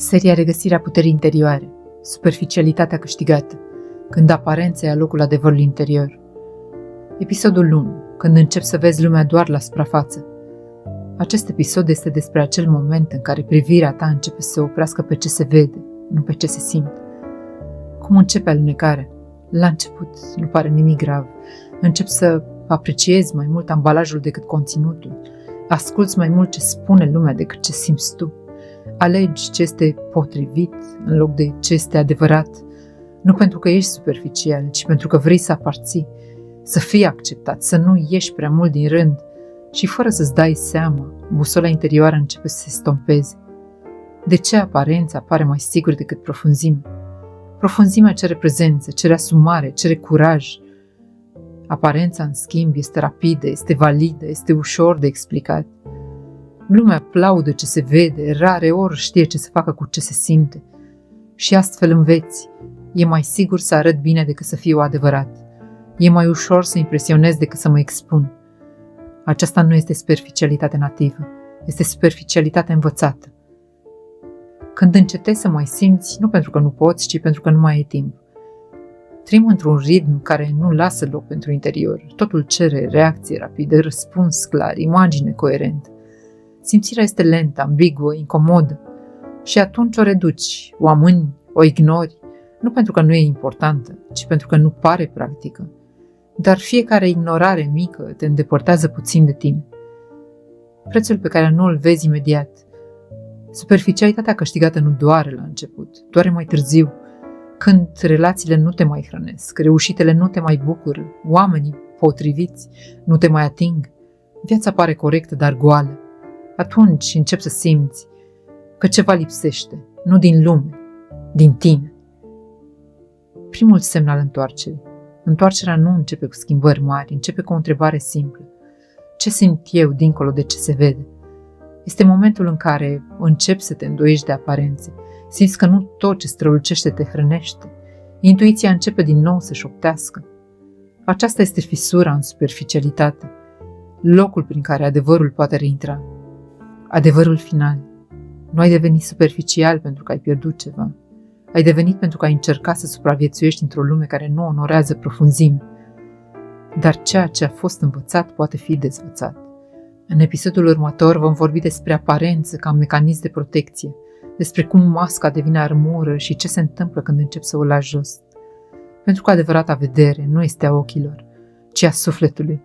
Seria Regăsirea puterii interioare, superficialitatea câștigată, când aparența ia locul adevărului interior. Episodul 1, când începi să vezi lumea doar la suprafață. Acest episod este despre acel moment în care privirea ta începe să se oprească pe ce se vede, nu pe ce se simte. Cum începe alunecarea? La început nu pare nimic grav. Începi să apreciezi mai mult ambalajul decât conținutul. Asculți mai mult ce spune lumea decât ce simți tu. Alegi ce este potrivit în loc de ce este adevărat. Nu pentru că ești superficial, ci pentru că vrei să aparții, să fii acceptat, să nu ieși prea mult din rând. Și fără să-ți dai seama, busola interioară începe să se stompeze. De ce aparența pare mai sigur decât profunzimea? Profunzimea cere prezență, cere asumare, cere curaj. Aparența, în schimb, este rapidă, este validă, este ușor de explicat. Lumea aplaudă ce se vede, rare ori știe ce să facă cu ce se simte. Și astfel înveți. E mai sigur să arăt bine decât să fiu adevărat. E mai ușor să impresionez decât să mă expun. Aceasta nu este superficialitate nativă, este superficialitate învățată. Când încetezi să mai simți, nu pentru că nu poți, ci pentru că nu mai ai timp. Trăim într-un ritm care nu lasă loc pentru interior. Totul cere reacție rapidă, răspuns clar, imagine coerentă. Simțirea este lentă, ambiguă, incomodă și atunci o reduci, o amâni, o ignori, nu pentru că nu e importantă, ci pentru că nu pare practică. Dar fiecare ignorare mică te îndepărtează puțin de tine. Prețul pe care nu îl vezi imediat. Superficialitatea câștigată nu doare la început, doare mai târziu, când relațiile nu te mai hrănesc, reușitele nu te mai bucură, oamenii potriviți nu te mai ating, viața pare corectă, dar goală. Atunci începi să simți că ceva lipsește, nu din lume, din tine. Primul semn al întoarcerii. Întoarcerea nu începe cu schimbări mari, începe cu o întrebare simplă. Ce simt eu dincolo de ce se vede? Este momentul în care începi să te îndoiești de aparențe. Simți că nu tot ce strălucește te hrănește. Intuiția începe din nou să șoptească. Aceasta este fisura în superficialitate, locul prin care adevărul poate reintra. Adevărul final. Nu ai devenit superficial pentru că ai pierdut ceva. Ai devenit pentru că ai încercat să supraviețuiești într-o lume care nu onorează profunzime. Dar ceea ce a fost învățat poate fi dezvățat. În episodul următor vom vorbi despre aparență ca mecanism de protecție, despre cum masca devine armură și ce se întâmplă când începi să o lași jos. Pentru că adevărata vedere nu este a ochilor, ci a sufletului.